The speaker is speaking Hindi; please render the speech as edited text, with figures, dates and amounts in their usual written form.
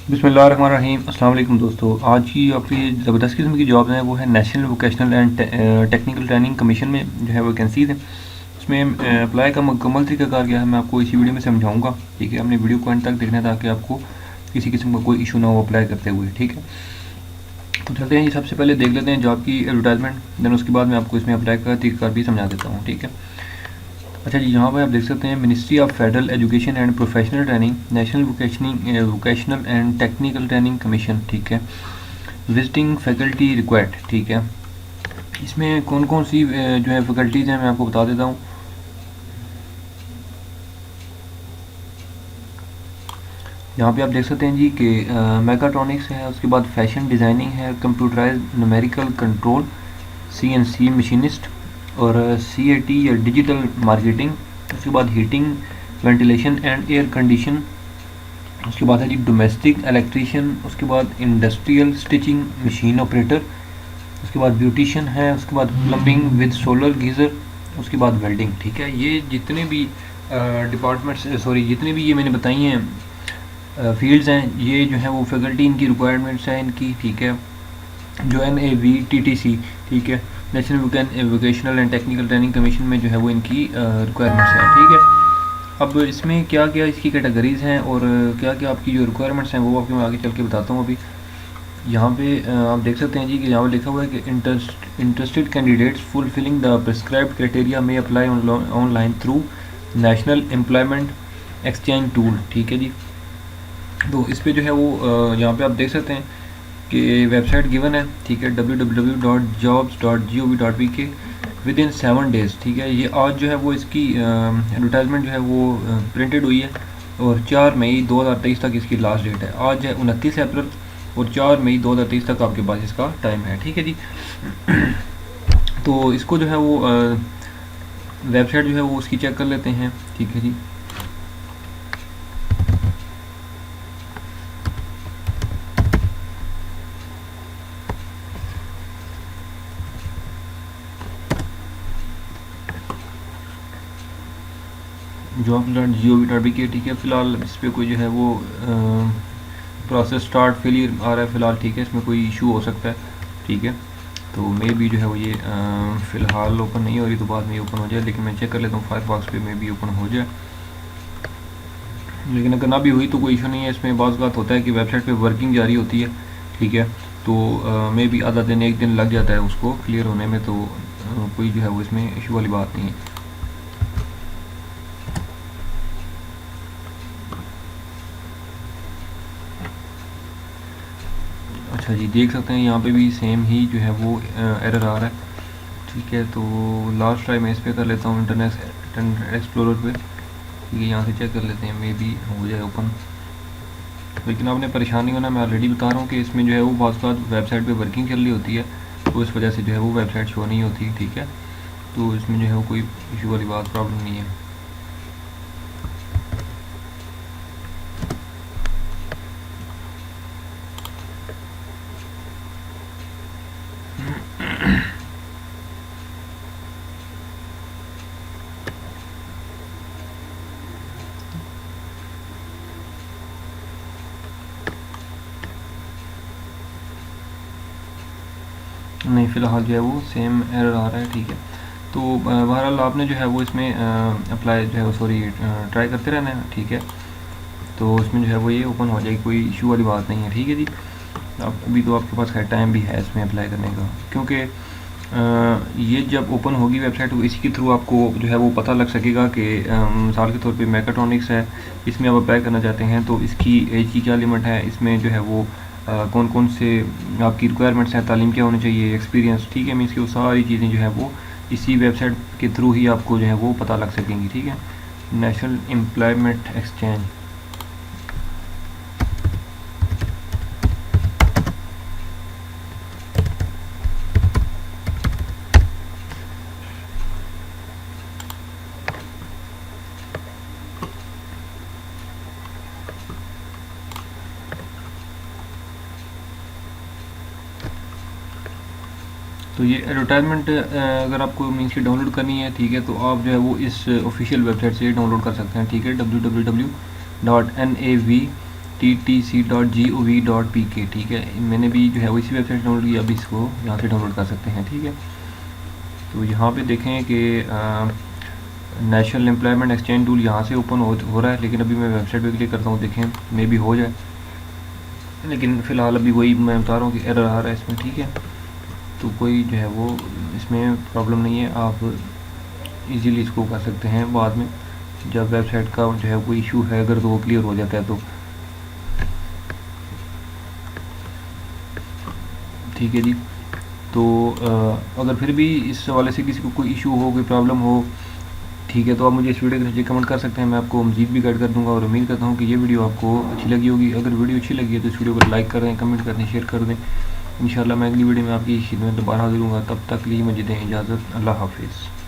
बिस्मिल्लाहिर्रहमानिर्रहीम। अस्सलाम वालेकुम दोस्तों। आज की आपकी ज़बरदस्त किस्म की जॉब है वो है national vocational and technical training commission में जो है वैकेंसीज है। इसमें अप्लाई का मुकम्मल तरीकाकार क्या है मैं आपको इसी वीडियो में समझाऊंगा। ठीक है, अपने वीडियो को अंत तक देखना है ताकि आपको किसी किस्म का कोई इशू ना हो अप्लाई करते हुए। ठीक है, तो चलते हैं जी। सबसे पहले देख लेते हैं जॉब की एडवर्टाइजमेंट, देन उसके बाद मैं आपको इसमें अप्लाई का तरीकाकार भी समझा देता हूँ। ठीक है, अच्छा जी, यहाँ पर आप देख सकते हैं ministry of federal education and professional training, national vocational and technical training commission. ठीक है, विजिटिंग फैकल्टी रिक्वायर्ड। ठीक है, इसमें कौन कौन सी जो है फैकल्टीज़ हैं मैं आपको बता देता हूँ। यहाँ पे आप देख सकते हैं जी कि मैकाट्रॉनिक्स है, उसके बाद फैशन डिज़ाइनिंग है, computerised numerical control, CNC machinist, और सीएटी या डिजिटल मार्केटिंग, उसके बाद heating ventilation and air condition, उसके बाद है जी डोमेस्टिक इलेक्ट्रीशियन, उसके बाद इंडस्ट्रियल स्टिचिंग मशीन ऑपरेटर, उसके बाद ब्यूटिशियन है, उसके बाद प्लम्बिंग विद सोलर गीज़र, उसके बाद वेल्डिंग। ठीक है, ये जितने भी डिपार्टमेंट्स सॉरी जितने भी ये मैंने बताई हैं फील्ड्स हैं, ये जो है वो फैकल्टी इनकी रिक्वायरमेंट्स हैं इनकी। ठीक है, जो NAVTTC, ठीक है, national vocational and technical training commission में जो है वो इनकी रिक्वायरमेंट्स हैं। ठीक है, अब इसमें क्या क्या इसकी कैटेगरीज़ हैं और क्या क्या आपकी जो रिक्वायरमेंट्स हैं वो आपको मैं आगे चल के बताता हूँ। अभी यहाँ पे आप देख सकते हैं जी कि यहाँ पर लिखा हुआ है कि interested candidates fulfilling the prescribed criteria में apply online through national employment exchange tool. ठीक है जी, तो इस पे जो है वो यहाँ पे आप देख सकते हैं कि वेबसाइट गिवन है। ठीक है, www.jobs.gov.pk विद इन 7 डेज़। ठीक है, ये आज जो है वो इसकी एडवर्टाइजमेंट जो है वो प्रिंटेड हुई है और 4 मई 2023 तक इसकी लास्ट डेट है। आज है 29 अप्रैल और 4 मई 2023 तक आपके पास इसका टाइम है। ठीक है जी, तो इसको जो है वो वेबसाइट जो है वो उसकी चेक कर लेते हैं। ठीक है जी, jobs.gov.pk। ठीक है, फ़िलहाल इस पर कोई जो है वो प्रोसेस स्टार्ट फेलियर आ रहा है फ़िलहाल। ठीक है, इसमें कोई इशू हो सकता है। ठीक है, तो मे भी जो है वो ये फ़िलहाल ओपन नहीं हो रही, तो बाद में ओपन हो जाए, लेकिन मैं चेक कर लेता हूँ फायरफॉक्स पे मे भी ओपन हो जाए। लेकिन अगर ना भी हुई तो कोई इशू नहीं है। इसमें बाज़ बात होता है कि वेबसाइट पे वर्किंग जारी होती है। ठीक है, तो मे भी आधा दिन एक दिन लग जाता है उसको क्लियर होने में, तो कोई जो है वो इसमें इशू वाली बात नहीं है। अच्छा जी, देख सकते हैं यहाँ पे भी सेम ही जो है वो एरर आ रहा है। ठीक है, तो लास्ट ट्राई मैं इस पर कर लेता हूँ इंटरनेट एक्सप्लोरर पे। ठीक है, यहाँ से चेक कर लेते हैं, मे बी हो जाए ओपन। लेकिन आपने परेशान नहीं होना, मैं ऑलरेडी बता रहा हूँ कि इसमें जो है वो बहुत वेबसाइट पे वर्किंग चल रही होती है, तो इस वजह से जो है वो वेबसाइट शो नहीं होती। ठीक है, तो इसमें जो है वो कोई इशू वाली बात प्रॉब्लम नहीं है। नहीं, फ़िलहाल जो है वो सेम एरर आ रहा है। ठीक है, तो बहरहाल आपने जो है वो इसमें अप्लाई जो है वो सॉरी ट्राई करते रहना है। ठीक है, तो इसमें जो है वो ये ओपन हो जाएगी, कोई इशू वाली बात नहीं है। ठीक है जी, अब अभी तो आपके पास खैर टाइम भी है इसमें अप्लाई करने का, क्योंकि ये जब ओपन होगी वेबसाइट तो इसी के थ्रू आपको जो है वो पता लग सकेगा कि मिसाल के तौर पे मैकाट्रॉनिक्स है, इसमें आप अप्लाई करना चाहते हैं तो इसकी एज की क्या लिमिट है, इसमें जो है वो कौन कौन से आपकी रिक्वायरमेंट्स हैं, तालीम क्या होनी चाहिए, एक्सपीरियंस। ठीक है, मीन्स की वो सारी चीज़ें जो है वो इसी वेबसाइट के थ्रू ही आपको जो है वो पता लग सकेंगी। ठीक है, नेशनल एम्प्लॉयमेंट एक्सचेंज। तो ये एडवर्टाइजमेंट अगर आपको मीन्स की डाउनलोड करनी है, ठीक है, तो आप जो है वो इस ऑफिशियल वेबसाइट से डाउनलोड कर सकते हैं। ठीक है, www.navtc ttc.gov.pk, ठीक है। मैंने भी जो है वो इसी वेबसाइट डाउनलोड किया, अभी इसको यहाँ से डाउनलोड कर सकते हैं, ठीक है। तो यहाँ पे देखें कि नेशनल एम्प्लॉयमेंट एक्सचेंज टूल यहाँ से ओपन हो रहा है, लेकिन अभी मैं वेबसाइट पे क्लिक करता हूँ, देखें मे भी हो जाए, लेकिन फ़िलहाल अभी वही मैं बता रहा हूँ कि एरर आ रहा है इसमें, ठीक है। तो कोई जो है वो इसमें प्रॉब्लम नहीं है, आप इजीली इसको कर सकते हैं बाद में जब वेबसाइट का जो है कोई इशू है अगर तो वो क्लियर हो जाता है तो, ठीक है जी। तो अगर फिर भी इस हवाले से किसी को कोई इशू हो, कोई प्रॉब्लम हो, ठीक है, तो आप मुझे इस वीडियो के नीचे कमेंट कर सकते हैं, मैं आपको मज़ीद भी गाइड कर दूंगा। और उम्मीद करता हूँ कि ये वीडियो आपको अच्छी लगी होगी। अगर वीडियो अच्छी लगी है तो इस वीडियो को लाइक कर दें, कमेंट कर दें, शेयर कर दें। इंशाल्लाह मैं अगली वीडियो में आपकी खिदमत में दोबारा हाजिर हूँगा, तब तक के लिए मुझे दें इजाज़त। अल्लाह हाफिज़।